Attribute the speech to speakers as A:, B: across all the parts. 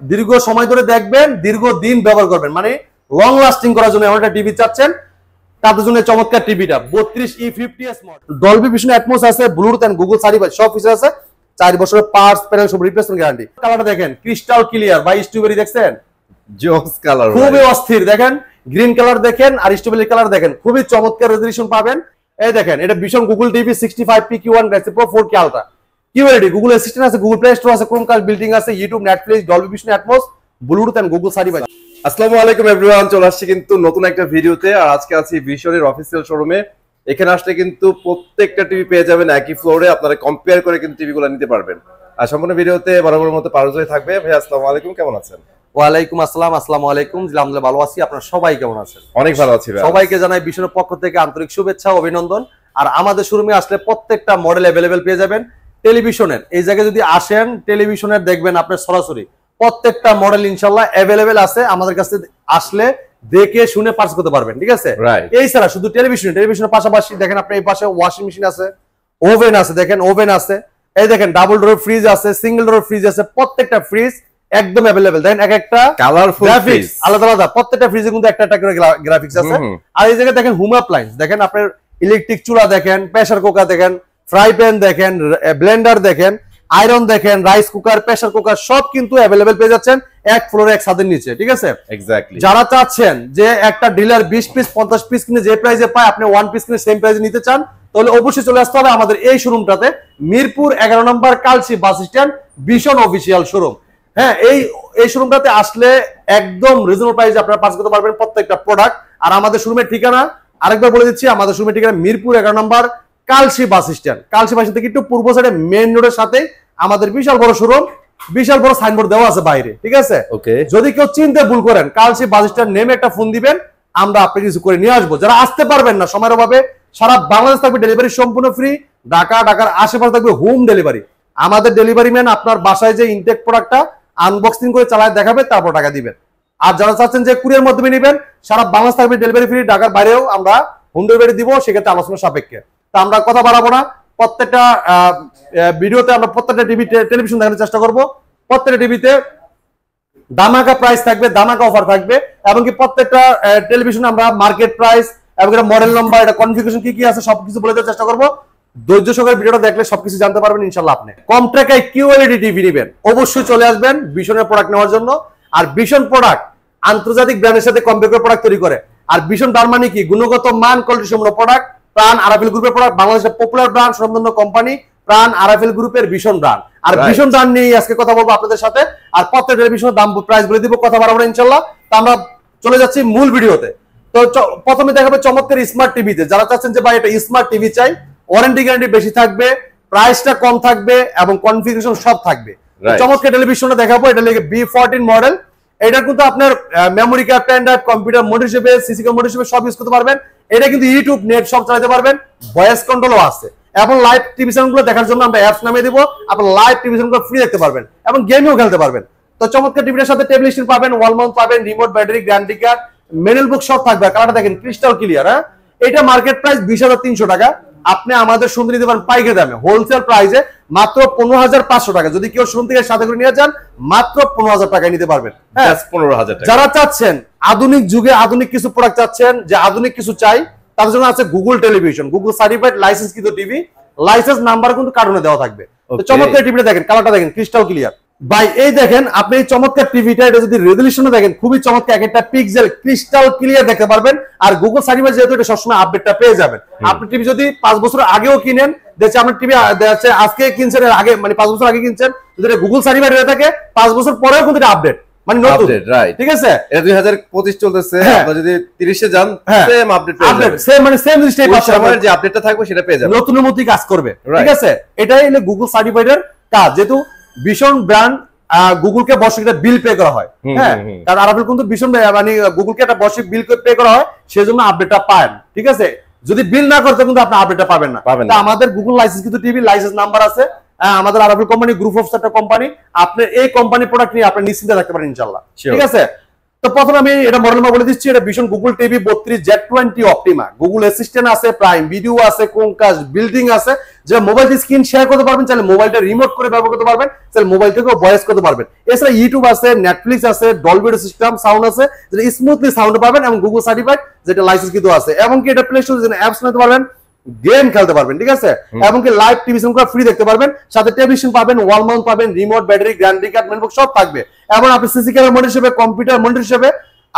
A: দীর্ঘ সময় ধরে দেখবেন, দীর্ঘদিন ব্যবহার করবেন, মানে লং লাস্টিং করার জন্য এমন একটা টিভি চাচ্ছেন, তাদের জন্য চমৎকার টিভিটা 32E50s model. Dolby Vision Atmos আছে, ব্লুটুথ এন্ড গুগল সার্টিফাইড সব ফিচার আছে, 4 বছরের পার্টস প্যানেল সব রিপ্লেসমেন্ট গ্যারান্টি। কালারটা দেখেন ক্রিস্টাল ক্লিয়ার ভাই, স্ট্রবেরি দেখছেন,
B: জোস কালার,
A: খুবই অস্থির। দেখেন গ্রিন কালার দেখেন আর স্ট্রবেরি কালার দেখেন, খুবই চমৎকার রেজোলিউশন পাবেন। এই দেখেন এটা Vision Google TV 65PQ1 Pro 4K ultra QLED, Google Assistant আছে, গুগল প্লে স্টোর আছে, ক্রোমকাস্ট বিল্ডিং আছে, YouTube, Netflix, Dolby Vision Atmos, Bluetooth and Google certified.
B: আসসালামু আলাইকুম এভরিওয়ান, চলে আসছি কিন্তু নতুন একটা ভিডিওতে। আর আজকে আছি ভিশনের অফিসিয়াল শোরুমে। এখানে আসলে কিন্তু প্রত্যেকটা টিভি পেয়ে যাবেন একই ফ্লোরে, আপনারা কম্পেয়ার করে কিন্তু টিভিগুলো নিতে পারবেন। আর সম্পূর্ণ ভিডিওতে বরাবরের মতো পারজয় থাকবে। ভাই আসসালামু আলাইকুম, কেমন আছেন?
A: ওয়ালাইকুম আসসালাম। আসসালামু আলাইকুম। আলহামদুলিল্লাহ ভালো আছি, আপনারা সবাই কেমন আছেন?
B: অনেক ভালো আছি ভাই।
A: সবাইকে জানাই ভিশনের পক্ষ থেকে আন্তরিক শুভেচ্ছা ও অভিনন্দন। আর আমাদের শোরুমে আসলে প্রত্যেকটা মডেল अवेलेबल পেয়ে যাবেন। টেলিভিশনের এই জায়গায় যদি আসেন, টেলিভিশনের দেখবেন আপনার সরাসরি প্রত্যেকটা মডেল ইনশাআল্লাহ अवेलेबल আছে। আমাদের কাছে আসলে দেখে শুনে পারচেজ করতে পারবেন, ঠিক আছে? এই ছাড়া শুধু টেলিভিশনের পাশাপাশি দেখেন আপনি এই পাশে ওয়াশিং মেশিন আছে, ওভেন আছে, দেখেন ওভেন আছে, এই দেখেন ডাবল ডোর ফ্রিজ আছে, সিঙ্গেল ডোর ফ্রিজ আছে, প্রত্যেকটা ফ্রিজ একদম अवेलेबल। দেখেন এক একটা
B: কালারফুল
A: গ্রাফিক্স আলাদা আলাদা, প্রত্যেকটা ফ্রিজে কিন্তু একটা একটা করে গ্রাফিক্স আছে। আর এই জায়গায় দেখেন হোম অ্যাপ্লায়েন্স দেখেন, আপনার ইলেকট্রিক চুলা দেখেন, প্রেসার কুকার দেখেন, ফ্রাই প্যান দেখেন, ব্লেন্ডার দেখেন, আয়রন দেখেন, রাইস কুকার, প্রেসার কুকার সব কিন্তু अवेलेबल পেয়ে যাচ্ছেন এক ফ্লোরে এক ছাদের নিচে, ঠিক আছে?
B: এক্স্যাক্টলি।
A: যারা চাচ্ছেন যে একটা ডিলার 20 পিস 50 পিস কিনে যে প্রাইসে পায় আপনি 1 পিস কিনে সেম প্রাইসে নিতে চান, তাহলে অবশ্যই চলে আসতে হবে আমাদের এই শোরুমটাতে, মিরপুর 11 নম্বর Kalshi bus stand, Vision official showroom. হ্যাঁ, এই শোরুমটাতে আসলে একদম রিজনেবল প্রাইসে আপনারা পারচেজ করতে পারবেন প্রত্যেকটা প্রোডাক্ট। আর আমাদের শোরুমের ঠিকানা আরেকবার বলে দিচ্ছি, আমাদের শোরুমের ঠিকানা মিরপুর 11 নম্বর Kalshi bus stand. Kalshi bus stand থেকে একটু পূর্ব সাইডে মেইন রোডের সাথে আমাদের বিশাল বড় শোরুম, বিশাল বড় সাইনবোর্ড দেওয়া আছে বাইরে, ঠিক আছে?
B: ওকে।
A: যদি কেউ চিনতে ভুল করেন, কালসি বাস স্ট্যান্ড নেমে একটা ফোন দিবেন, আমরা আপনাকে কিছু করে নিয়ে আসবো। যারা আসতে পারবেন না সময়ের অভাবে, সারা বাংলাদেশ থাকবে ডেলিভারি সম্পূর্ণ ফ্রি, ঢাকার আশেপাশে থাকবে হোম ডেলিভারি। আমাদের ডেলিভারি ম্যান আপনার বাসায় যে ইনটেক প্রোডাক্টটা আনবক্সিং করে চালায় দেখাবে, তারপর টাকা দিবেন। আর যারা চাচ্ছেন যে কুরিয়ার মাধ্যমে নেবেন, সারা বাংলাদেশ থাকবে ডেলিভারি ফ্রি, ঢাকার বাইরেও আমরা হোম ডেলিভারি দিব, সেক্ষেত্রে আলোচনা সাপেক্ষে। তা আমরা কথা বাড়াবো না, প্রত্যেকটা ভিডিওতে আমরা প্রত্যেকটা টেলিভিশন দেখানোর চেষ্টা করব। প্রত্যেকটা টিভিতে দামাকা প্রাইস থাকবে, দামাকা অফার থাকবে, এবং কি প্রত্যেকটা টেলিভিশনে আমরা মার্কেট প্রাইস এবং এটা মডেল নাম্বার, এটা কনফিগারেশন কি কি আছে সবকিছু বলে দেওয়ার চেষ্টা করব। ধৈর্য সহকারে ভিডিওটা দেখলে সবকিছু জানতে পারবেন ইনশাআল্লাহ। আপনি কম টাকায় কিউএলইডি টিভি নেবেন, অবশ্যই চলে আসবেন ভিশনের প্রোডাক্ট নেওয়ার জন্য। আর ভিশন প্রোডাক্ট আন্তর্জাতিক ব্র্যান্ডের সাথে কম্পেয়ার প্রোডাক্ট তৈরি করে। আর ভিশন তার মানে কি, গুণগত মান, কোয়ালিটি সম্পন্ন প্রোডাক্ট। প্রাণ আরএফএল গ্রুপের প্রোডাক্ট, বাংলাদেশের পপুলার ব্র্যান্ড, সুনামধন্য কোম্পানি প্রাণ আরএফএল গ্রুপের ভিশন ব্র্যান্ড। আর ভিশন ব্র্যান্ড নিয়ে আজকে কথা বলবো আপনাদের সাথে। আর প্রত্যেক টেলিভিশনের দাম প্রাইস বলে দিব, কথা বাড়াবো না ইনশাআল্লাহ। তো আমরা চলে যাচ্ছি মূল ভিডিওতে। তো প্রথমে দেখাবো চমৎকার স্মার্ট টিভিতে। যারা চাচ্ছেন যে ভাই এটা স্মার্ট টিভি চাই, ওয়ারেন্টি গ্যারান্টি বেশি থাকবে, প্রাইসটা কম থাকবে এবং কনফিগারেশন সব থাকবে, চমৎকার টেলিভিশনটা দেখাবো। এটা লাগে B14 মডেল। এটা কিন্তু আপনার memory card, pen drive, computer mode হিসেবে, সিসি মোড হিসেবে সব ইউজ করতে পারবেন। এটা কিন্তু ইউটিউব, নেট সব চালাতে পারবেন, ভয়েস কন্ট্রোলও আছে। এবং লাইভ টিভি চ্যানেলগুলো দেখার জন্য আমরা অ্যাপস নামিয়ে দিব, আপনি লাইভ টিভি চ্যানেলগুলো ফ্রি দেখতে পারবেন এবং গেমও খেলতে পারবেন। তো চমৎকার টিভিটার সাথে টেবিল স্ক্রিন পাবেন, ওয়াল মাউন্ট পাবেন, remote, battery, guarantee card, manual book সব থাকবে। কালারটা দেখেন ক্রিস্টাল ক্লিয়ার। হ্যাঁ, এটা মার্কেট প্রাইস 20,300 টাকা। আপনি আমাদের শোরুম নিতে পারেন পাইকারি দামে, হোলসেল প্রাইসে মাত্র 15,500 টাকা। যদি কেউ শোরুম থেকে সাথে করে নিয়ে যান, মাত্র 15,000 টাকায় নিতে পারবেন। হ্যাঁ,
B: 15,000 টাকা।
A: যারা চাচ্ছেন আধুনিক যুগে আধুনিক কিছু প্রোডাক্ট চাচ্ছেন, যে আধুনিক কিছু চাই, তার জন্য আছে Google television, Google certified licence কিন্তু টিভি, লাইসেন্স নাম্বার কিন্তু কার্টুনে দেওয়া থাকবে। তো চমৎকার টিভিটা দেখেন, কালারটা দেখেন ক্রিস্টাল ক্লিয়ার ভাই। এই দেখেন আপনি এই চমৎকার টিভিটা, এটা যদি রেজোলিউশনে দেখেন খুবই চমৎকার, একটা পিক্সেল ক্রিস্টাল ক্লিয়ার দেখতে পারবেন। আর গুগল সার্টিফাইড যেহেতু, এটা সবসময় আপডেটটা পেয়ে যাবেন। আপনি টিভি যদি 5 বছর আগেও কিনেন, দেখছে আপনার টিভি আজকে কিনছেন, এর আগে মানে 5 বছর আগে কিনছেন, যদি এটা গুগল সার্টিফাইড হয়ে থাকে 5 বছর পরেও কিন্তু এটা আপডেট, মানে নতুন, ঠিক আছে?
B: এটা 2025 চলতেছে, আপনারা যদি 30 এ যান সেম আপডেট পেয়ে যাবেন,
A: সেম মানে সেম জিনিসটাই পাচ্ছেন,
B: আমার যে আপডেটটা থাকবে সেটা পেয়ে যাবেন,
A: নতুনের মতোই কাজ করবে, ঠিক আছে? এটাই হলো গুগল সার্টিফাইডের কাজ। যেহেতু ভিশন ব্র্যান্ড গুগলকে বর্ষিক একটা বিল পে করা হয়, হ্যাঁ, কারণ আরএফএল কিন্তু ভীষণ মানে গুগলকে একটা বর্ষিক বিল পে করা হয়, সেজন্য আপডেটটা পান, ঠিক আছে? যদি বিল না করতে কিন্তু আপনি আপডেটটা পাবেন না। আমাদের গুগল লাইসেন্স কিন্তু টিভি লাইসেন্স নাম্বার আছে। আমাদের আরএফএল কোম্পানি গ্রুপ অফ একটা কোম্পানি, আপনি এই কোম্পানি প্রোডাক্ট নিয়ে আপনি নিশ্চিন্তে থাকতে পারেন ইনশাআল্লাহ, ঠিক আছে? তো প্রথমে আমি এটা মডেল নাম্বার বলে দিচ্ছি, এটা vision Google TV 32Z20 Optima, Google Assistant আছে, প্রাইম ভিডিও আছে, ক্রোমকাস্ট বিল্ডিং আছে, যে মোবাইল স্ক্রিন শেয়ার করতে পারবেন, চাইলে মোবাইলটা রিমোট করে ব্যবহার করতে পারবেন, চাইলে মোবাইল থেকেও ভয়েস করতে পারবেন। এছাড়া ইউটিউব আছে, নেটফ্লিক্স আছে, ডলবি সিস্টেম সাউন্ড আছে, যেটা স্মুথলি সাউন্ড পাবেন, এবং গুগল সার্টিফাইড যেটা লাইসেন্স কিন্তু আছে, এমনকি এটা প্লে স্টোরে যেন অ্যাপস নিতে পারবেন, গেম খেলতে পারবেন, ঠিক আছে, এমনকি লাইভ টিভি সিনেমা ফ্রি দেখতে পারবেন, সাথে টেলিভিশন পাবেন, ওয়াল মাউন্ট পাবেন, রিমোট, ব্যাটারি, গ্যারান্টি কার্ড, মেনবুক সব থাকবে। এবং আপনি সিসি ক্যামেরা মনিটর হিসেবে, কম্পিউটার মনিটর হিসেবে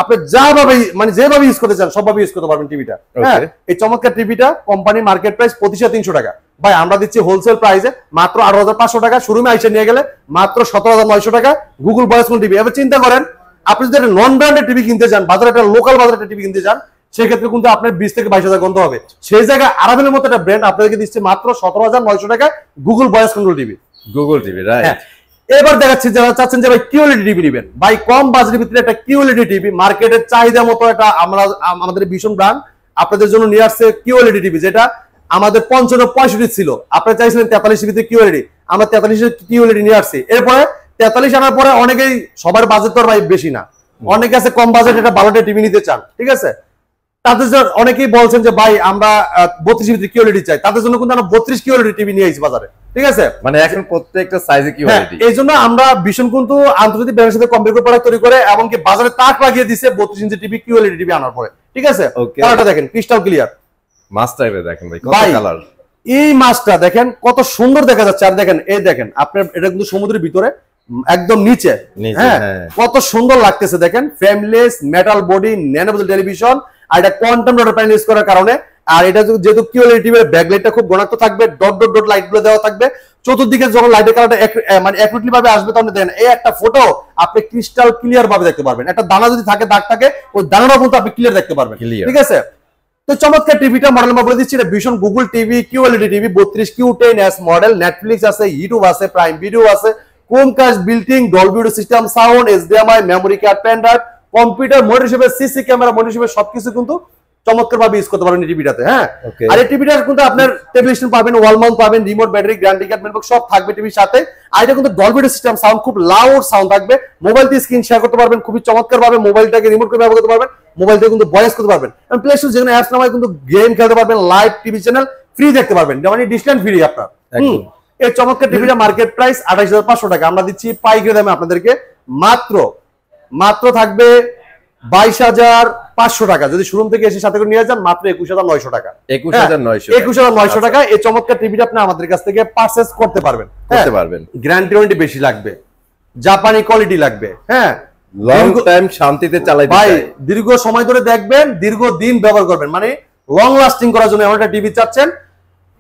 A: আপনি যাভাবে মানে যেভাবে ইউজ করতে চান সবভাবে ইউজ করতে পারবেন টিভিটা। হ্যাঁ, এই চমৎকার টিভিটা কোম্পানি মার্কেট প্রাইস 2500 টাকা, ভাই আমরা দিচ্ছি হোলসেল প্রাইসে মাত্র 18500 টাকা, শোরুমে আইসা নিয়ে গেলে মাত্র 17900 টাকা গুগল ভয়েস টিভি। এবার চিন্তা করেন, আপনি যদি একটা নন ব্র্যান্ডেড টিভি কিনতে চান, বাজারে একটা লোকাল বাজারে একটা টিভি কিনতে চান, সেক্ষেত্রে কিন্তু আপনার 20 থেকে 22,000 গন্ত হবে। সেই জায়গায় আরামের মতো একটা ব্র্যান্ড আপনাদেরকে দিচ্ছে মাত্র 17900 টাকা Google voice control TV.
B: Google TV, right.
A: এবার দেখাচ্ছি যারা চাচ্ছেন যে ভাই কিউএলইডি টিভি নেবেন, ভাই কম বাজেটের ভিতরে একটা কিউএলইডি টিভি, মার্কেটের চাহিদা মতো এটা আমাদের ভীষণ ব্র্যান্ড আপনাদের জন্য নিয়ে আসছে কিউএলইডি টিভি, যেটা আমাদের 55-65 ছিল, আপনারা চাইছিলেন 43 ভিতরে কিউএলইডি, আমরা 43 কিউএলইডি নিয়ে আসছি। এরপরে 43 আনার পরে অনেকেই, সবার বাজেট তো ভাই বেশি না, অনেকে আছে কম বাজেট একটা ভালোটা টিভি নিতে চান, ঠিক আছে, তাদের জন্য অনেকেই বলছেন যে ভাই আমরা 32 ভিতরে কিউএলইডি চাই, তাদের জন্য কিন্তু আমরা 32 কিউএলইডি টিভি নিয়ে আইছি বাজারে, ঠিক আছে,
B: মানে এখন প্রত্যেকটা সাইজে কিউএলইডি।
A: এই জন্য আমরা ভীষণ কিন্তু আন্তর্জাতিক ব্র্যান্ডের সাথে কম্পিউটার প্রোডাক্ট তৈরি করে এমনকি বাজারে তাক লাগিয়ে দিছে 32 ইঞ্চি টিভি কিউএলইডি টিভি আনার পরে, ঠিক আছে। কালারটা দেখেন ক্রিস্টাল ক্লিয়ার,
B: মাস্টারে দেখেন ভাই কত কালার,
A: এই মাছটা দেখেন কত সুন্দর দেখা যাচ্ছে। আর দেখেন এই দেখেন আপনার এটা কিন্তু সমুদ্রের ভিতরে একদম নিচে, হ্যাঁ কত সুন্দর লাগতেছে দেখেন, frameless metal body, nano television, আর এটা কোয়ান্টাম ডট প্যানেল ইউজ করার কারণে, আর এটা যেহেতু কিউএলইডি টিভির ব্যাকলাইটটা খুব ঘনত্ব থাকবে, ডট ডট ডট লাইট গুলো দেওয়া থাকবে চতুর্দিকে, যখন লাইটের কালারটা মানে অ্যাকুরেটলি ভাবে আসবে তখন দেখেন এই একটা ফটো আপনি ক্রিস্টাল ক্লিয়ার ভাবে দেখতে পারবেন, একটা দানা যদি থাকে দাগ থাকে ওই দানাটা কিন্তু আপনি ক্লিয়ার দেখতে পারবেন, ঠিক আছে। তো চমৎকার টিভিটা মডেল নাম্বার বলে দিচ্ছি, এটা Vision Google TV QLED TV 32Q10S model, Netflix আছে, ইউটিউব আছে, প্রাইম ভিডিও আছে, Chromecast building, Dolby system sound, HDMI, memory card, pen drive, computer monitor হিসেবে, সিসি ক্যামেরা মনিটর হিসেবে সবকিছু কিন্তু চমৎকার ভাবে ইউজ করতে পারবেন এই টিভিটাতে। হ্যাঁ, আর এই টিভিটার কিন্তু আপনার টেলিভিশন পাবেন, ওয়াল মাউন্ট পাবেন, রিমোট, ব্যাটারি, গ্যারান্টি কার্ড, মেনবুক সব থাকবে টিভির সাথে। আর এটা কিন্তু ডলবি সিস্টেম সাউন্ড, খুব লাউড সাউন্ড থাকবে, মোবাইল দিয়ে স্ক্রিন শেয়ার করতে পারবেন খুবই চমৎকার ভাবে, মোবাইলটাকে রিমোট করে ব্যবহার করতে পারবেন, মোবাইল থেকে কিন্তু ভয়েস করতে পারবেন, এবং প্লে স্টোর যেখানে অ্যাপস নামায় কিন্তু গেম খেলতে পারবেন, লাইভ টিভি চ্যানেল ফ্রি দেখতে পারবেন, মানে ডিসটেন্স ফ্রি আপনার। এই চমৎকার টিভিটা মার্কেট প্রাইস 28500 টাকা, আমরা দিচ্ছি পাইকারি দামে আপনাদেরকে মাত্র থাকবে 22500 টাকা, যদি শোরুম থেকে এসে সাথে করে নিয়ে যান মাত্র 21900 টাকা, 21900 টাকা। এই চমৎকার টিভিটা আপনি আমাদের কাছ থেকে পারচেজ করতে পারবেন, গ্যারান্টি ওয়ারেন্টি বেশি লাগবে, জাপানি কোয়ালিটি লাগবে, হ্যাঁ
B: লং টাইম শান্তিতে চালাইতে চাই,
A: দীর্ঘ সময় ধরে দেখবেন, দীর্ঘ দিন ব্যবহার করবেন, মানে লং লাস্টিং করার জন্য এমন একটা টিভি চাচ্ছেন,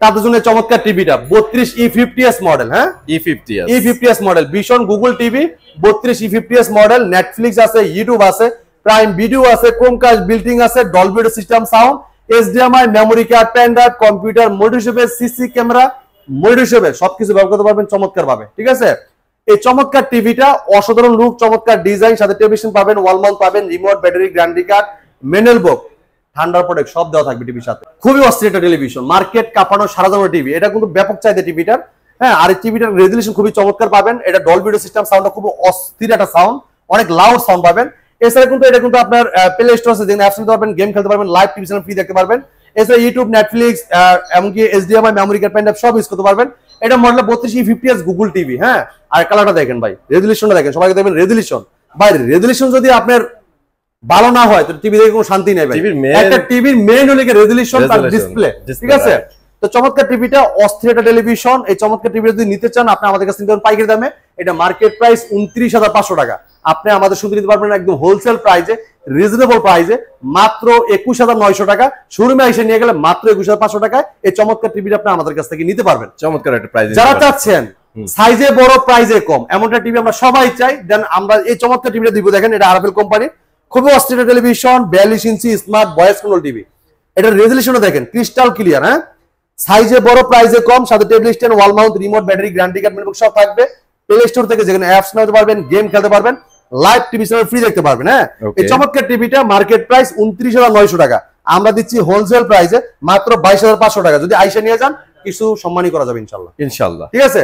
A: তাদের জন্য চমৎকার টিভিটা 32E50S মডেল, হ্যাঁ E50S model, Vision Google TV 32E50S model, Netflix আছে, ইউটিউব আছে, প্রাইম ভিডিও আছে, ক্রোমকাস্ট বিল্ডিং আছে, Dolby system sound, HDMI, memory card, pen drive, computer monitor হিসেবে, সিসি ক্যামেরা মনিটর হিসেবে সবকিছু ব্যবহার করতে পারবেন চমৎকার ভাবে, ঠিক আছে। এই চমৎকার টিভিটা অসাধারণ লুক, চমৎকার ডিজাইন, সাথে টেলিভিশন পাবেন, ওয়াল মাউন্ট পাবেন, remote, battery, guarantee card, manual book, ঠান্ডার প্রোডাক্ট সব দেওয়া থাকবে টিভির সাথে। খুবই অস্থির একটা টেলিভিশন, মার্কেট কাঁপানো সারা জানো টিভি, এটা কিন্তু ব্যাপক চাহিদা টিভিটার। হ্যাঁ, আর এই টিভিটার রেজুলেশন খুবই চমৎকার পাবেন, এটা ডলবি সিস্টেম সাউন্ডটা খুব অস্থির একটা সাউন্ড, অনেক লাউড সাউন্ড পাবেন। এছাড়া কিন্তু এটা কিন্তু আপনার প্লে স্টোর আছে, যেখানে অ্যাপস নিতে পারবেন, গেম খেলতে পারবেন, লাইভ টিভি চ্যানেল ফ্রি দেখতে পারবেন। এছাড়া ইউটিউব, নেটফ্লিক্স, এমনকি HDMI, memory card, pen drive সব ইউজ করতে পারবেন। এটা মডেল 32E50S গুগল টিভি। হ্যাঁ, আর কালারটা দেখেন ভাই, রেজুলেশনটা দেখেন, সবাইকে দেখবেন রেজুলেশন, ভাই রেজুলেশন যদি আপনার ভালো না হয় তো টিভি দেখে কোনো শান্তি নেই ভাই। একটা টিভির মেইন হলো রেজুলেশন, তার ডিসপ্লে, ঠিক আছে। তো চমৎকার টিভিটা অস্থির একটা টেলিভিশন, এই চমৎকার টিভি যদি নিতে চান আপনি আমাদের কাছে নিতে পারেন পাইকারি দামে, এটা মার্কেট প্রাইস 29500 টাকা, আপনি আমাদের শুধু নিতে পারবেন একদম হোলসেল প্রাইসে, রিজনেবল প্রাইসে মাত্র 21900 টাকা, শোরুমে এসে নিয়ে গেলে মাত্র 21500 টাকায় এই চমৎকার টিভিটা আপনি আমাদের কাছ থেকে নিতে পারবেন চমৎকার একটা প্রাইসে। যারা চাচ্ছেন সাইজে বড় প্রাইসে কম এমনটা টিভি আমরা সবাই চাই, দেন আমরা এই চমৎকার টিভিটা দিব। দেখেন এটা আরএফএল কোম্পানি, খুবই অস্থির টেলিভিশন, 42 ইঞ্চি স্মার্ট ভয়েস কন্ট্রোল টিভি, এটার রেজুলেশনও দেখেন ক্রিস্টাল ক্লিয়ার। হ্যাঁ, সাইজে বড় প্রাইসে কম, সাথে table stand, wall mount, remote, battery, guarantee card, মেনবুক সব থাকবে। প্লে স্টোর থেকে যেখানে অ্যাপস নিতে পারবেন, গেম খেলতে পারবেন, লাইভ টিভি চ্যানেল ফ্রি দেখতে পারবেন। হ্যাঁ, এই চমৎকার টিভিটা মার্কেট প্রাইস 29900 টাকা, আমরা দিচ্ছি হোলসেল প্রাইসে মাত্র 22500 টাকা। যদি আইসা নিয়ে যান কিছু সম্মানই করা যাবে ইনশাআল্লাহ, ইনশাআল্লাহ, ঠিক আছে।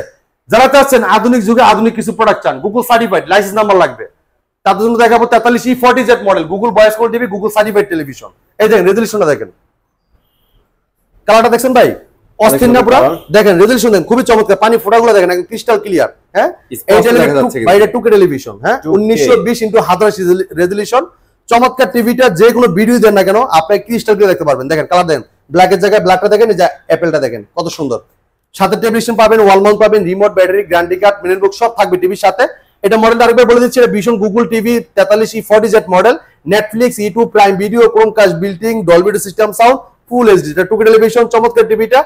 A: যারা চাচ্ছেন আধুনিক যুগে আধুনিক কিছু প্রোডাক্ট চান, গুগল সার্টিফাইড, লাইসেন্স নাম্বার লাগবে, তাদের জন্য দেখাবো 43E40Z model, Google voice call TV, Google certified television. এই দেখেন রেজলিউশনটা দেখেন, কালারটা দেখছেন ভাই, অস্থির না পুরো? দেখেন রেজলিউশন দেখেন, খুবই চমৎকার, পানি ফোঁটাগুলো দেখেন একদম ক্রিস্টাল ক্লিয়ার। হ্যাঁ, এটা 2K টেলিভিশন, হ্যাঁ 1920x1080 রেজলিউশন। চমৎকার টিভিটা, যে কোনো ভিডিও দেন না কেন আপনি ক্রিস্টাল ক্লিয়ার দেখতে পারবেন। দেখেন কালার দেখেন, ব্ল্যাকের জায়গায় ব্ল্যাকটা দেখেন, এই যে অ্যাপেলটা দেখেন কত সুন্দর। সাথে টেলিভিশন পাবেন, ওয়াল মাউন্ট পাবেন, রিমোট, ব্যাটারি, গ্যারান্টি কার্ড, মিনিট বুক সব থাকবে টিভির সাথে। এটা মডেলটা আরেকবার বলে দিচ্ছি, এটা Vision Google TV 43E40Z model, Netflix, YouTube, prime video, Chromecast বিল্টিং, Dolby system sound, full HD. এটা 2K টেলিভিশন, চমৎকার টিভিটা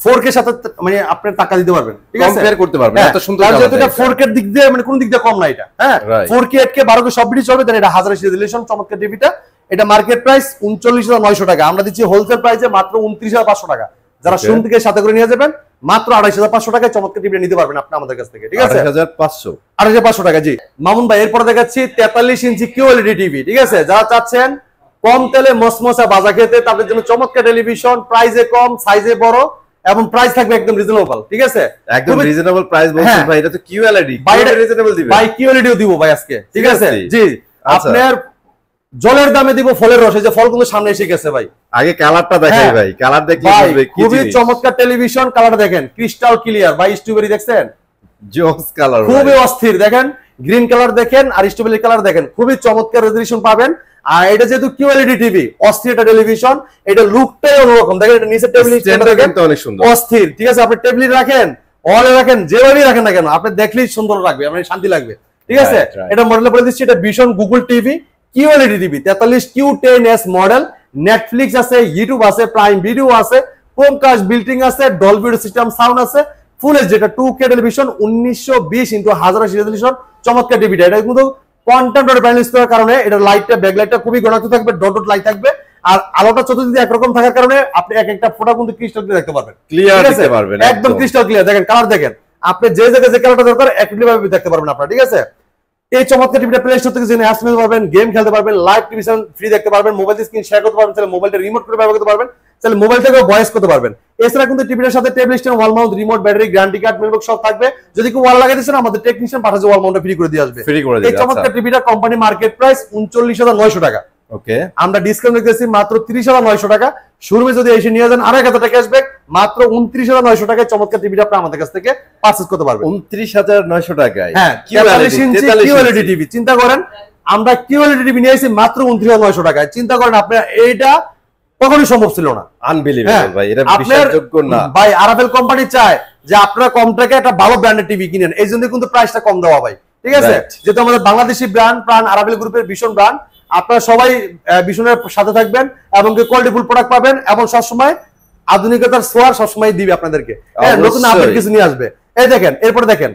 A: 4K সাথে মানে আপনি টাকা দিতে পারবেন, ঠিক আছে,
B: কম্পেয়ার করতে পারবেন। এত সুন্দর
A: এটা 4K এর দিক দিয়ে মানে কোন দিক দিয়ে কম না এটা। হ্যাঁ 4K 8K 12K সব ভিডিও চলবে। দেন এটা 1080 রেজলিউশন, চমৎকার টিভিটা। এটা মার্কেট প্রাইস 39,900 টাকা, আমরা দিচ্ছি হোলসেল প্রাইসে মাত্র 29,500 টাকা। যারা শুরু থেকে সাথে করে নিয়ে যাবেন মাত্র 28,500 টাকায় চমৎকার টিভি নিতে পারবেন আপনি আমাদের কাছ থেকে, ঠিক আছে, 28,500 টাকা। জি মামুন ভাই, এরপরে দেখাচ্ছি 43 ইঞ্চি QLED টিভি, ঠিক আছে। যারা চাচ্ছেন কম তেলে মসমসা ভাজা খেতে, তাদের জন্য চমৎকার টেলিভিশন, প্রাইসে কম, সাইজে বড় এবং প্রাইস থাকবে একদম রিজনেবল, ঠিক আছে,
B: একদম রিজনেবল প্রাইস বলছেন ভাই। এটা তো QLED, রিজনেবল দিবেন
A: ভাই, QLEDও দিব ভাই আজকে, ঠিক আছে। জি আপনার জলের দামে দিব ফলের রস, এই যে ফলগুলো সামনে এসে গেছে ভাই।
B: আগে কালারটা দেখাই ভাই, কালার দেখলে বুঝবে কি
A: খুবই চমৎকার টেলিভিশন, কালারটা দেখেন ক্রিস্টাল ক্লিয়ার ভাই, স্ট্রবেরি দেখছেন,
B: জোস কালার,
A: খুবই অস্থির। দেখেন গ্রিন কালার দেখেন আর স্ট্রবেরি কালার দেখেন, খুবই চমৎকার রেজলিউশন পাবেন। আর এটা যেহেতু QLED টিভি, অস্থির একটা টেলিভিশন, এটা লুকটাই অন্যরকম। দেখেন এটা নিচে টেবিল
B: কিন্তু অনেক সুন্দর,
A: অস্থির, ঠিক আছে। আপনি টেবিলে রাখেন, ওয়ালে রাখেন, যেভাবেই রাখেন না কেন আপনি দেখলেই সুন্দর লাগবে, আপনার শান্তি লাগবে, ঠিক আছে। এটা মডেল বলে দিচ্ছি, এটা Vision Google TV QLED TV 43Q10S model, Netflix আছে, ইউটিউব আছে, প্রাইম ভিডিও আছে, ক্রোমকাস্ট বিল্টিং আছে, ডলবি সিস্টেম সাউন্ড আছে, ফুল এইচডি। এটা 2K টেলিভিশন, 1920x1080 রেজলিউশন, চমৎকার টিভিটা। এটা কিন্তু কোয়ান্টাম ডট প্যানেল ইউজ করার কারণে এটা লাইটটা, ব্যাকলাইটটা খুবই গণাক্ত থাকবে, ডট ডট লাইট থাকবে। আর আলোটা চতুর্দিকে একরকম থাকার কারণে আপনি এক একটা ফটো কিন্তু ক্রিস্টাল ক্লিয়ার দেখতে পারবেন,
B: ক্লিয়ার দেখতে পারবেন,
A: একদম ক্রিস্টাল ক্লিয়ার। দেখেন কালার দেখেন, আপনি যে জায়গায় যে কালারটা দরকার একই ভাবে দেখতে পারবেন আপনারা, ঠিক আছে। এই চমৎকার টিভিটা প্লে স্টোর থেকে জেনে আসতে পারবেন, গেম খেলতে পারবেন, লাইভ টেলিভিশন ফ্রি দেখতে পারবেন, মোবাইল স্ক্রিন শেয়ার করতে পারবেন, তাহলে মোবাইলটা রিমোট করে ব্যবহার করতে পারবেন, তাহলে মোবাইল থেকে ভয়েস করতে পারবেন। এছাড়া কিন্তু টিভিটার সাথে table stand, wall mount, remote, battery, guarantee card, memory সব থাকবে। যদি কেউ ওয়াল লাগাই দিচ্ছেন আমাদের টেকনিশিয়ান পাঠাচ্ছে, ওয়াল মাউন্টটা ফ্রি করে দিয়ে আসবে। এই চমৎকার টিভিটা কোম্পানি মার্কেট প্রাইস 39,900 টাকা, ওকে, আমরা ডিসকাউন্ট রেখেছি মাত্র 30,900 টাকা। শোরুমে যদি এসে নিয়ে যান 2,500 টাকা ক্যাশব্যাক, মাত্র 29,900 টাকায় চমৎকার টিভিটা আপনি আমাদের কাছ থেকে পারচেজ করতে পারবেন।
B: 29,900 টাকায়,
A: হ্যাঁ 43 ইঞ্চি QLED টিভি। চিন্তা করেন আমরা QLED টিভি নিয়ে এসেছি মাত্র 29,900 টাকায়। চিন্তা করেন আপনি, এইটা কখনোই সম্ভব ছিল না,
B: আনবিলিভেবল ভাই, এটা বিশ্বাসযোগ্য না
A: ভাই। আরাফেল কোম্পানি চায় যে আপনারা কম টাকায় একটা ভালো ব্র্যান্ডের টিভি কিনেন, এই জন্য কিন্তু প্রাইসটা কম দেওয়া ভাই, ঠিক আছে। যেহেতু আমাদের বাংলাদেশি ব্র্যান্ড, প্রাণ আরাফেল গ্রুপের ভীষণ ব্র্যান্ড, আপনারা সবাই ভীষণের সাথে থাকবেন এবং কোয়ালিটিফুল প্রোডাক্ট পাবেন এবং সবসময় আধুনিকতার ছোঁয়া সবসময় দিবে আপনাদেরকে, নতুন আপডেট কিছু নিয়ে আসবে। এই দেখেন, এরপর দেখেন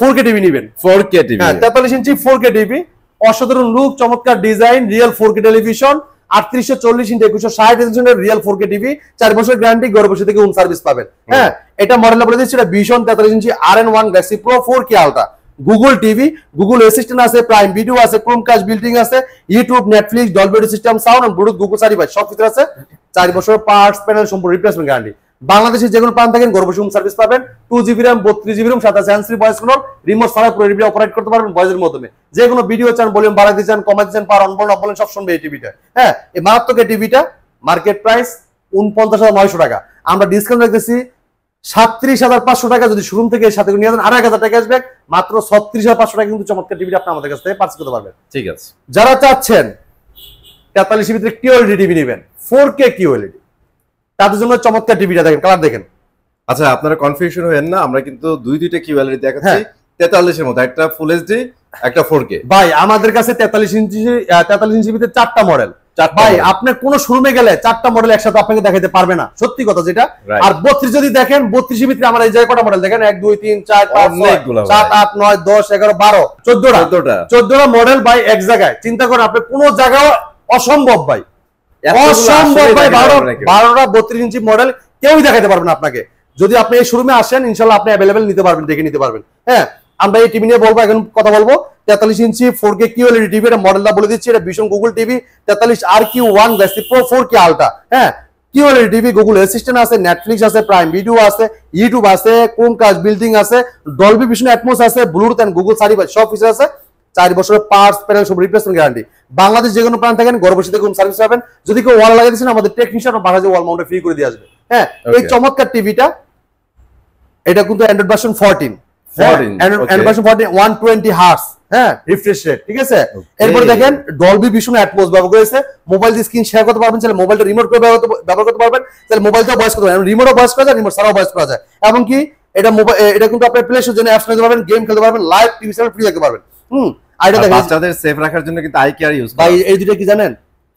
A: 4K টিভি নেবেন,
B: 4K টিভি,
A: 43 ইঞ্চি 4K টিভি, অসাধারণ লুক, চমৎকার design, real 4K television, 3840x2160 real 4K TV, 4 বছর গ্যারান্টি, ঘরে বসে থেকে হোম সার্ভিস পাবেন। হ্যাঁ এটা মডেল বলে দিচ্ছি, এটা ভীষণ 43 ইঞ্চি RN1 Galaxy Pro 4K ultra Google TV, Google Assistant আছে, প্রাইম ভিডিও আছে, ক্রোমকাস্ট বিল্টিং আছে, YouTube, Netflix, Dolby system sound এবং ব্লুটুথ, গুগল সার্টিফাইড সব কিছু আছে। 4 বছর পার্টস প্যানেল সম্পূর্ণ রিপ্লেসমেন্ট গ্যারান্টি। বাংলাদেশের যে কোনো প্রান্ত থাকেন ঘরে বসে হোম সার্ভিস পাবেন। 2GB RAM, 32GB RAM, সাথে আছে hands free voice control, remote ছাড়া পুরো টিভি অপারেট করতে পারবেন ভয়েসের মাধ্যমে। যে কোনো ভিডিও চান, ভলিউম বাড়াতে চান, কমাতে চান, পাওয়ার অন বলেন অফ বলেন সব শুনবে এই টিভিটা। হ্যাঁ এই মারাত্মক এই টিভিটা মার্কেট প্রাইস 49,900 টাকা, আমরা ডিসকাউন্ট রাখতেছি 37,500 টাকা। যদি শোরুম থেকে সাথে নিয়ে যান 2,500 টাকা ক্যাশব্যাক, মাত্র 36,500 টাকা কিন্তু চমৎকার টিভিটা আপনি আমাদের কাছ থেকে পারচেজ করতে পারবেন।
B: ঠিক আছে,
A: যারা চাচ্ছেন 43 ভিতরে QLED টিভি নেবেন, 4K QLED, তাদের জন্য চমৎকার টিভিটা দেখেন, কালার দেখেন।
B: আচ্ছা আপনারা কনফিউশন হবেন না, আমরা কিন্তু দুইটা QLED দেখাচ্ছি 43 এর মধ্যে, একটা ফুল এইচডি, একটা 4K।
A: ভাই আমাদের কাছে 43 ইঞ্চি ভিতরে 4টা মডেল। ভাই আপনি কোন শোরুমে গেলে 4টা মডেল একসাথে আপনাকে দেখাতে পারবে না, সত্যি কথা যেটা। আর 32 যদি দেখেন, 32 এর ভিতরে আমরা এই জায়গায় কটা মডেল দেখেন, 1 2 3 4 5 6 7 8 9 10 11 12 14টা মডেল ভাই এক জায়গায়। চিন্তা করেন আপনি কোন জায়গায় অসম্ভব ভাই, অসম্ভব ভাই। 12টা 32 ইঞ্চি মডেল কেউই দেখাতে পারবে না আপনাকে। যদি আপনি এই শোরুমে আসেন ইনশাআল্লাহ আপনি अवेलेबल নিতে পারবেন, দেখে নিতে পারবেন। হ্যাঁ আমরা এই টিভি নিয়ে বলবো, এখন কথা বলবো 43 ইঞ্চি 4K QLED টিভি। এটা মডেলটা বলে দিচ্ছি, এটা Vision Google TV 43 RQ1 Galaxy Pro 4K ultra. হ্যাঁ QLED টিভি, গুগল অ্যাসিস্ট্যান্ট আছে, নেটফ্লিক্স আছে, প্রাইম ভিডিও আছে, ইউটিউব আছে, ক্রোমকাস্ট বিল্টিং আছে, ডলবি ভিশন অ্যাটমস আছে, ব্লুটুথ এন্ড গুগল সার্টিফাইড সব ফিচার আছে। 4 বছরের পার্টস প্যানেল সব রিপ্লেসমেন্ট গ্যারান্টি। বাংলাদেশ যে কোনো প্রান্ত থাকেন ঘরে বসে থেকে সার্ভিস পাবেন। যদি কেউ ওয়াল লাগিয়ে দিয়েছেন আমাদের টেকনিশিয়ান বাংলাদেশে ওয়াল মাউন্টে ফ্রি করে দিয়ে আসবে। হ্যাঁ, এই চমৎকার টিভিটা এটা কিন্তু Android version 14 Android version 14 120 hertz, হ্যাঁ, রিফ্রেশ রেট, ঠিক আছে। এরপর দেখেন ডলবি ভিশন অ্যাটমস ব্যবহার করেছে। মোবাইল দিয়ে স্ক্রিন শেয়ার করতে পারবেন, চাইলে মোবাইলটা রিমোট করে ব্যবহার করতে পারবেন, চাইলে মোবাইলটাও ভয়েস করতে পারবেন, রিমোটও ভয়েস করা যায়, রিমোট ছাড়াও ভয়েস করা যায়। এমনকি এটা মোবাইল এটা কিন্তু আপনি প্লে স্টোরের জন্য অ্যাপস নিতে পারবেন, গেম খেলতে পারবেন, লাইভ টিভি চ্যানেল ফ্রি দেখতে পারবেন। আর এটা দেখেন
B: বাচ্চাদের সেফ রাখার জন্য কিন্তু আই কেয়ার ইউজ
A: ভাই। এই দুটো কি জানেন?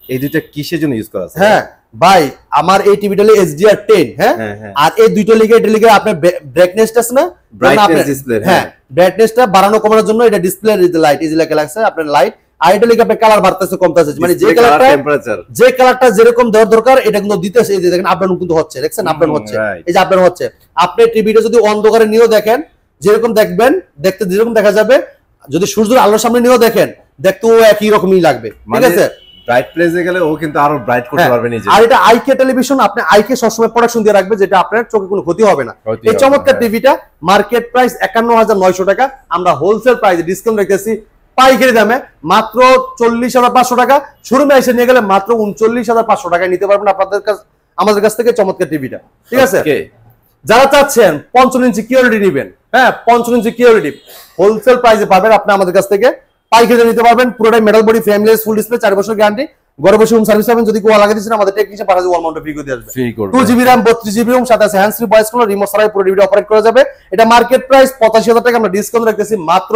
B: এই দুইটা কিসের জন্য ইউজ করা আছে?
A: হ্যাঁ ভাই, আমার এই টিভিটা হলো HDR 10, হ্যাঁ, আর এই দুইটা লিগে এটা লিগে আপনার ব্রাইটনেসটা আছে না,
B: ব্রাইটনেস ডিসপ্লে,
A: হ্যাঁ, ব্রাইটনেসটা বাড়ানো কমানোর জন্য এটা ডিসপ্লে লাইট ইজি লাগে লাগছে আপনার লাইট, আর এটা লিগে আপনার কালার বাড়তেছে কমতেছে, মানে যে কালারটা
B: টেম্পারেচার
A: যে কালারটা যেরকম দেওয়ার দরকার এটা কিন্তু দিতেছে। এই যে দেখেন আপডাউন কিন্তু হচ্ছে, দেখছেন আপডাউন হচ্ছে, এই যে আপডাউন হচ্ছে। আপনি টিভিটা যদি অন্ধকারে নিয়েও দেখেন যেরকম দেখবেন, দেখতে যেরকম দেখা যাবে, যদি সূর্যের আলোর সামনে নিয়েও দেখেন দেখতেও একই রকমই লাগবে, ঠিক আছে।
B: ব্রাইট প্লেসে গেলে ও কিন্তু আরো ব্রাইট করতে পারবে নিজে।
A: আর এটা আইকে টেলিভিশন, আপনি আইকে সবসময় প্রোডাকশন দিয়ে রাখবে, যেটা আপনার চোখে কোনো ক্ষতি হবে না। এই চমৎকার টিভিটা মার্কেট প্রাইস ৫১,৯০০ টাকা, আমরা হোলসেল প্রাইসে ডিসকাউন্ট রেখেছি পাইকারি দামে মাত্র ৪০,৫০০ টাকা। শোরুমে এসে নিয়ে গেলে মাত্র ৩৯,৫০০ টাকায় নিতে পারবেন আপনাদের কাছে, আমাদের কাছ থেকে চমৎকার টিভিটা, ঠিক আছে। যারা চাচ্ছেন 55 ইঞ্চি কিউএলইডি নেবেন, হ্যাঁ 55 ইঞ্চি কিউএলইডি হোলসেল প্রাইসে পাবেন আপনি আমাদের কাছ থেকে, পাইকারি নিতে পারবেন। পুরোটাই metal body, frameless, full display, 4 বছর গ্যারান্টি, ঘরে বসে হোম সার্ভিস পাবেন। যদি কেউ লাগিয়ে দিচ্ছেন আমাদের টেকনিশিয়ান পাঠাতে ওয়াল মাউন্টে ফ্রি করে দিয়ে আসবে। 2GB RAM 32GB ROM সাথে আছে hand free voice call, remote ছাড়াই পুরো টিভিটা অপারেট করা যাবে। এটা মার্কেট প্রাইস ৮৫,০০০ টাকা, আমরা ডিসকাউন্ট রাখতেছি মাত্র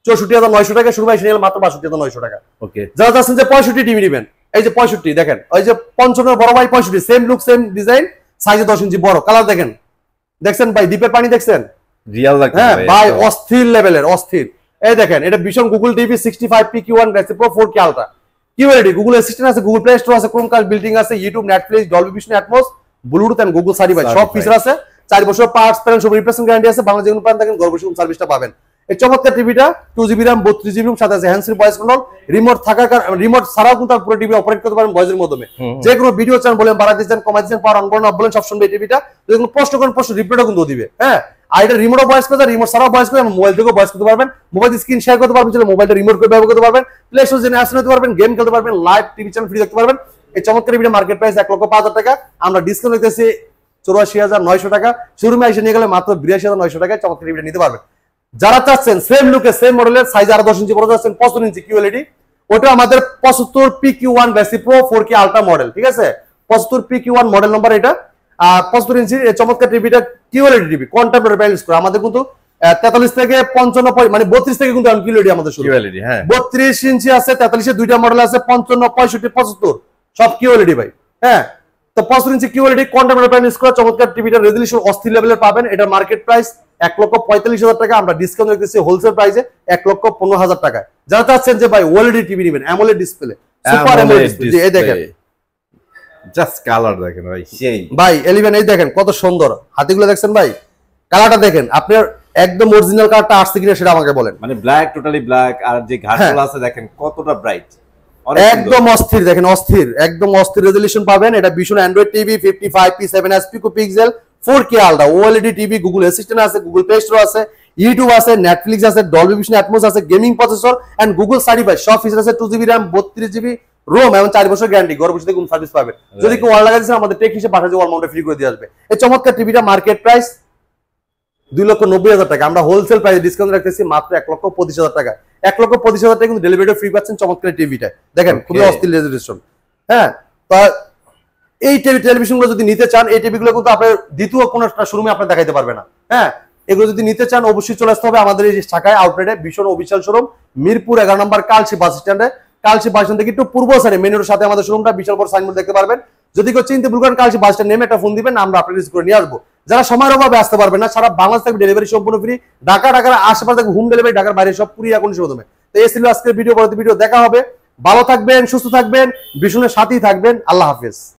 A: ৬৪,৯০০ টাকা। শুরু হয় নিলে মাত্র ৬২,৯০০ টাকা। ওকে, যারা চাচ্ছেন যে 65 টিভি নেবেন, এই যে 65 দেখেন, ওই যে 55 বড় ভাই 65 সেম লুক সেম ডিজাইন, সাইজে 10 ইঞ্চি বড়, কালার দেখেন, দেখছেন ভাই দ্বীপের পানি দেখছেন,
B: রিয়েল লাগছে
A: ভাই, অস্থির লেভেলের, অস্থির। এই দেখেন এটা Vision Google TV 65p Q1 Galaxy Pro 4K ultra QLED, Google Assistant আছে, গুগল প্লে স্টোর আছে, ক্রোমকাস্ট বিল্ডিং আছে, YouTube, Netflix, Dolby Vision Atmos, Bluetooth and Google certified সব ফিচার আছে। 4 বছর পার্টস প্যানেল সব রিপ্লেসমেন্ট গ্যারান্টি আছে। বাংলাদেশ যেকোনো প্রান্ত থাকেন ঘরে বসে সার্ভিসটা পাবেন। এই চমৎকার টিভিটা 2GB RAM 32GB ROM সাথে আছে hand free voice control, remote থাকার রিমোট ছাড়াও কিন্তু পুরো টিভি অপারেট করতে পারেন ভয়েসের মাধ্যমে। যে কোনো ভিডিও চান বলেন, বাড়াতে চান, কমাতে চান, পাওয়ার অন করেন, অফ বলেন, সব শুনবে এই টিভিটা। যদি কোনো প্রশ্ন করেন প্রশ্ন রিপ্লাইও কিন্তু দিবে, হ্যাঁ। আর এটা রিমোটও ভয়েস করতে, রিমোট ছাড়াও ভয়েস করে, মোবাইল থেকেও ভয়েস করতে পারবেন, মোবাইল স্ক্রিন শেয়ার করতে পারবেন, মোবাইলটা রিমোট করে ব্যবহার করতে পারবেন, প্লে স্টোর জেনে আসতে নিতে পারবেন, গেম খেলতে পারবেন, লাইভ টিভি চ্যানেল ফ্রি দেখতে পারবেন। এই চমৎকার টিভিটা মার্কেট প্রাইস ১,০৫,০০০ টাকা, আমরা ডিসকাউন্ট রেখেছি ৮৪,৯০০ টাকা। শোরুমে এসে নিয়ে গেলে মাত্র ৮২,৯০০ টাকায় চমৎকার টিভিটা নিতে পারবেন। যারা চাচ্ছেন সেম লুকে সেম মডেলের সাইজ আরো ১০ ইঞ্চি বড় চাচ্ছেন 55 ইঞ্চি কিউএলইডি, ওটা আমাদের 75p Q1 Galaxy Pro 4K ultra model, ঠিক আছে। 75p Q1 মডেল নাম্বার এটা, আর 75 ইঞ্চি এই চমৎকার টিভিটা কিউএলইডি টিভি কন্টেম্পোরারি ব্যালেন্স করে আমাদের কিন্তু 43 থেকে 55 মানে 32 থেকে কিন্তু কিউএলইডি আমাদের শুরু। কিউএলইডি হ্যাঁ 32 ইঞ্চি আছে, 43 এর দুইটা মডেল আছে, 55, 65, 75 সব কিউএলইডি ভাই, হ্যাঁ। তো 75 ইঞ্চি কিউএলইডি কন্টেম্পোরারি ব্যালেন্স করে চমৎকার টিভিটা রেজোলিউশন অস্থির লেভেলের পাবেন। এটা মার্কেট প্রাইস ১,৪৫,০০০ টাকা, আমরা ডিসকাউন্ট রেখেছি হোলসেল প্রাইসে ১,১৫,০০০ টাকায়। যারা চাচ্ছেন যে ভাই ওএলইডি টিভি নেবেন, AMOLED display, super AMOLED display, এই দেখেন
B: জাস্ট কালার দেখেন ভাই, সেই
A: ভাই 11 এই দেখেন কত সুন্দর, হাতিগুলো দেখছেন ভাই, কালারটা দেখেন, আপনার একদম অরিজিনাল কালারটা আসছে কিনা সেটা আমাকে বলেন।
B: মানে ব্ল্যাক, টোটালি ব্ল্যাক, আর যে ঘাটগুলো আছে দেখেন কতটা ব্রাইট,
A: একদম অস্থির, দেখেন অস্থির, একদম অস্থির রেজোলিউশন পাবেন। এটা Vision Android TV 55p7s pixel 4K ultra OLED TV, Google Assistant আছে, গুগল প্লে স্টোর আছে, ইউটিউব আছে, নেটফ্লিক্স আছে, ডলবি ভিশন অ্যাটমস আছে, gaming processor and Google certified সব ফিচার আছে। 2GB RAM 32GB ROM এবং 4 বছর গ্যারান্টি, ঘরে বসে থেকে সার্ভিস পাবেন। যদি কেউ ওয়াল লাগাইছে আমাদের টেক হিসেবে পাঠাতে ওয়াল মাউন্টে ফ্রি করে দিয়ে আসবে। এই চমৎকার টিভিটা মার্কেট প্রাইস 2,90,০০০ টাকা, আমরা হোলসেল প্রাইসে ডিসকাউন্ট রাখতেছি মাত্র 1,25,০০০ টাকা। 1,25,০০০ টাকা কিন্তু ডেলিভারি ফ্রি পাচ্ছেন চমৎকার টিভিটা, দেখেন খুবই অস্থির রেজোলিউশন, হ্যাঁ। তা এই টেলিভিশনগুলো যদি নিতে চান, এই টিভিগুলো কিন্তু আপনার দ্বিতীয় কোনো শোরুমে আপনি দেখাইতে পারবে না, হ্যাঁ। এগুলো যদি নিতে চান অবশ্যই চলে আসতে হবে আমাদের এই ঢাকায় আউটলেটে, ভীষণ অফিসিয়াল শোরুম, মিরপুর 11 নম্বর কালসি বাস স্ট্যান্ডে। কালসি বাস স্ট্যান্ড থেকে একটু পূর্ব সাইডে মেন রোডের সাথে আমাদের শোরুমটা, বিশাল বড় সাইনবোর্ড দেখতে পারবেন। যদি কেউ চিনতে ভুল করেন কালসি বাস স্ট্যান্ড নেমে একটা ফোন দিবেন, আমরা আপনাকে রিসিভ করে নিয়ে আসবো। যারা সময়ের অভাবে আসতে পারবেন না, সারা বাংলাদেশ থেকে ডেলিভারি সম্পূর্ণ ফ্রি, ঢাকার আশেপাশে থেকে হোম ডেলিভারি, ঢাকার বাইরে সব পুরি এখন মাধ্যমে। তো এই ছিল আজকের ভিডিও, পরবর্তী ভিডিও দেখা হবে। ভালো থাকবেন, সুস্থ থাকবেন, ভীষণের সাথেই থাকবেন। আল্লাহ হাফেজ।